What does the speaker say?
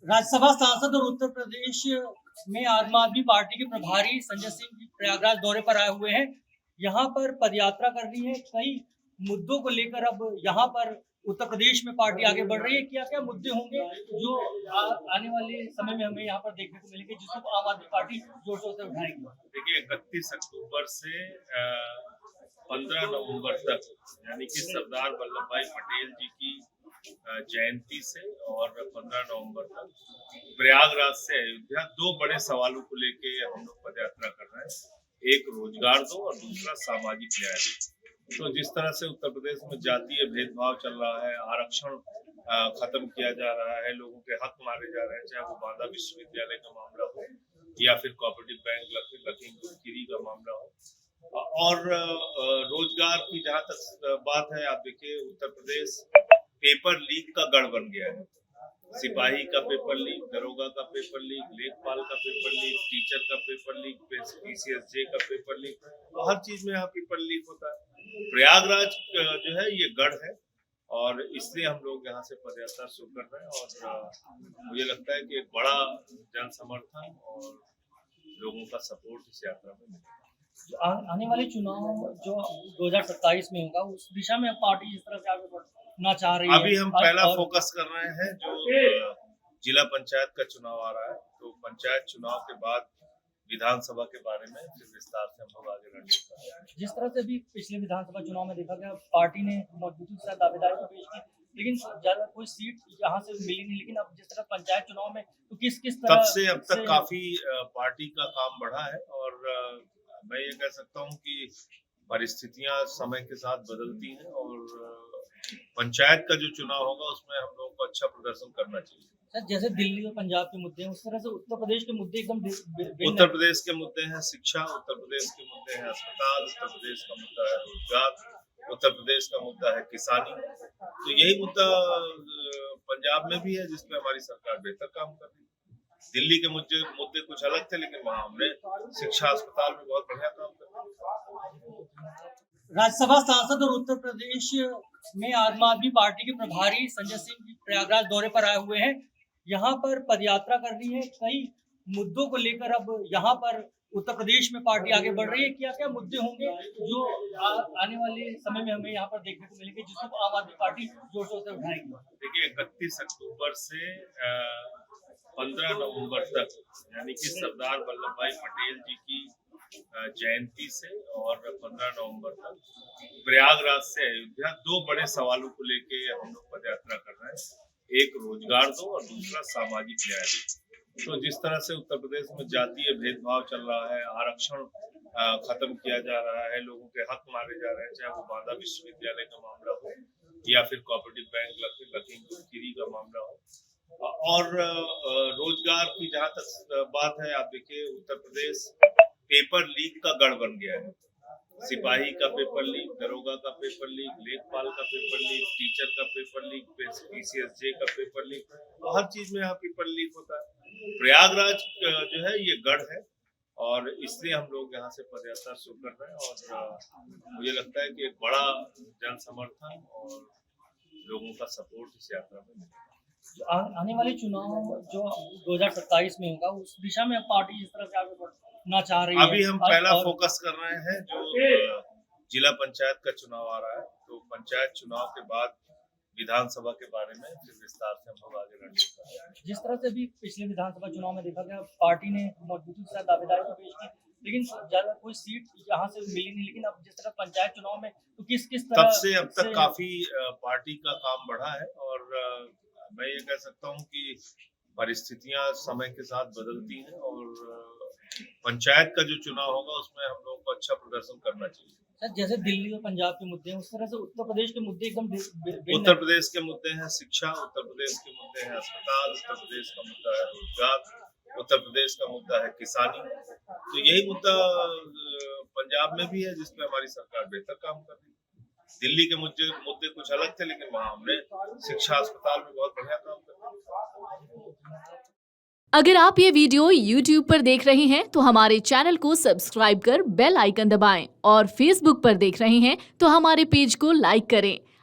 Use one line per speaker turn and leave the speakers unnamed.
राज्यसभा सांसद और उत्तर प्रदेश में आम आदमी पार्टी के प्रभारी संजय सिंह प्रयागराज दौरे पर आए हुए हैं। यहाँ पर पदयात्रा करनी है। कई मुद्दों को लेकर अब यहाँ पर उत्तर प्रदेश में पार्टी आगे बढ़ रही है। क्या-क्या मुद्दे होंगे जो आने वाले समय में हमें यहाँ पर देखने को मिलेंगे, जिसको आम आदमी पार्टी जोर-शोर से उठाएगी?
देखिए 31 अक्टूबर से 15 नवंबर तक यानी कि सरदार वल्लभ भाई पटेल जी की जयंती से और 15 नवंबर तक प्रयागराज से अयोध्या दो बड़े सवालों को लेके हम लोग पदयात्रा कर रहे हैं। एक रोजगार दो और दूसरा सामाजिक न्याय दो। तो जिस तरह से उत्तर प्रदेश में जातीय भेदभाव चल रहा है, आरक्षण खत्म किया जा रहा है, लोगों के हक मारे जा रहे हैं, चाहे वो बांदा विश्वविद्यालय का मामला हो या फिर कोऑपरेटिव बैंक लखीमपुर खीरी का मामला हो। और रोजगार की जहां तक बात है, आप देखिए उत्तर प्रदेश पेपर लीक का गढ़ बन गया है। सिपाही का पेपर लीक, दरोगा का पेपर लीक, लेखपाल का पेपर लीक, टीचर का पेपर लीक, पीसीएसजे का पेपर लीक, तो हर चीज में यहाँ पेपर लीक होता है। प्रयागराज जो है ये गढ़ है और इसलिए हम लोग यहाँ से पदयात्रा शुरू कर रहे हैं और मुझे लगता है कि एक बड़ा जन समर्थन और लोगों का सपोर्ट इस यात्रा में मिलेगा।
आने वाले चुनाव जो 2027 में होगा, उस दिशा में पार्टी जिस तरह से आगे बढ़ना चाह रही है।
अभी हम पहला फोकस कर रहे हैं जो जिला पंचायत का चुनाव आ रहा है, तो पंचायत चुनाव के बाद विधानसभा के बारे में फिर विस्तार से हम लोग आगे रणनीति कर रहे हैं।
जिस तरह से भी पिछले विधानसभा चुनाव में देखा गया, पार्टी ने मजबूती के साथ दावेदारी तो पेश की, लेकिन ज्यादा कोई सीट यहाँ से मिली नहीं। लेकिन अब जिस तरह पंचायत चुनाव में तो किस तरह
तब से अब तक काफी पार्टी का काम बढ़ा है और मैं ये कह सकता हूँ कि परिस्थितियां समय के साथ बदलती हैं और पंचायत का जो चुनाव होगा उसमें हम लोगों को अच्छा प्रदर्शन करना चाहिए।
सर, जैसे दिल्ली और पंजाब के मुद्दे हैं, उस तरह से उत्तर प्रदेश के मुद्दे एकदम
उत्तर प्रदेश के मुद्दे हैं शिक्षा, उत्तर प्रदेश के मुद्दे हैं अस्पताल, उत्तर प्रदेश का मुद्दा है रोजगार, उत्तर प्रदेश का मुद्दा है किसानी। तो यही मुद्दा पंजाब में भी है जिसमें हमारी सरकार बेहतर काम कर रही है। दिल्ली के मुद्दे कुछ अलग थे, लेकिन वहाँ हमने शिक्षा अस्पताल में बहुत बढ़िया काम किया।
राज्यसभा सांसद और उत्तर प्रदेश में आम आदमी पार्टी के प्रभारी संजय सिंह प्रयागराज दौरे पर आए हुए हैं। यहाँ पर पदयात्रा करनी है। कई मुद्दों को लेकर अब यहाँ पर उत्तर प्रदेश में पार्टी आगे बढ़ रही है। क्या-क्या मुद्दे होंगे जो आने वाले समय में हमें यहाँ पर देखने को मिलेंगे, जिसको आम आदमी पार्टी जोर-शोर से उठाएगी?
देखिए 31 अक्टूबर से 15 नवंबर तक यानी कि सरदार वल्लभ भाई पटेल जी की जयंती से और 15 नवंबर तक प्रयागराज से अयोध्या दो बड़े सवालों को लेके हम लोग पदयात्रा कर रहे हैं। एक रोजगार दो और दूसरा सामाजिक न्याय दो। तो जिस तरह से उत्तर प्रदेश में जातीय भेदभाव चल रहा है, आरक्षण खत्म किया जा रहा है, लोगों के हक मारे जा रहे हैं, चाहे वो बांदा विश्वविद्यालय का मामला हो या फिर कोऑपरेटिव बैंक लखीमपुर खीरी का मामला हो। और रोजगार की जहां तक बात है, आप देखिए उत्तर प्रदेश पेपर लीक का गढ़ बन गया है। सिपाही का पेपर लीक, दरोगा का पेपर लीक, लेखपाल का पेपर लीक, टीचर का पेपर लीक, पीसीएसजे का पेपर लीक, तो हर चीज में यहाँ पेपर लीक होता है। प्रयागराज जो है ये गढ़ है और इसलिए हम लोग यहाँ से पदयात्रा शुरू कर रहे हैं और मुझे लगता है कि एक बड़ा जन समर्थन और लोगों का सपोर्ट इस यात्रा में मिलेगा।
आने वाले चुनाव जो 2027 में होगा, उस दिशा में पार्टी जिस तरह से आगे बढ़ना चाह रही है।
अभी हम पहला फोकस कर रहे हैं जो जिला पंचायत का चुनाव आ रहा है, तो पंचायत चुनाव के बाद विधानसभा के बारे में फिर विस्तार से हम लोग आगे रणनीति कर रहे हैं।
जिस तरह से भी पिछले विधानसभा चुनाव में देखा गया, पार्टी ने मजबूती के साथ दावेदारी तो पेश की, लेकिन ज्यादा कोई सीट यहाँ से मिली नहीं। लेकिन अब जिस तरह पंचायत चुनाव में तो किस तरह
तब से अब तक काफी पार्टी का काम बढ़ा है और मैं ये कह सकता हूँ कि परिस्थितियां समय के साथ बदलती हैं और पंचायत का जो चुनाव होगा उसमें हम लोगों को अच्छा प्रदर्शन करना चाहिए।
सर, जैसे दिल्ली और पंजाब के मुद्दे हैं, उस तरह से उत्तर प्रदेश के मुद्दे एकदम
उत्तर प्रदेश के मुद्दे हैं शिक्षा, उत्तर प्रदेश के मुद्दे हैं अस्पताल, उत्तर प्रदेश का मुद्दा है रोजगार, उत्तर प्रदेश का मुद्दा है किसानी। तो यही मुद्दा पंजाब में भी है जिसमें हमारी सरकार बेहतर काम कर रही है। दिल्ली के मुद्दे कुछ अलग थे, लेकिन वहाँ हमने शिक्षा अस्पताल में बहुत बढ़िया काम किया।
अगर आप ये वीडियो YouTube पर देख रहे हैं तो हमारे चैनल को सब्सक्राइब कर बेल आइकन दबाएं और Facebook पर देख रहे हैं तो हमारे पेज को लाइक करें।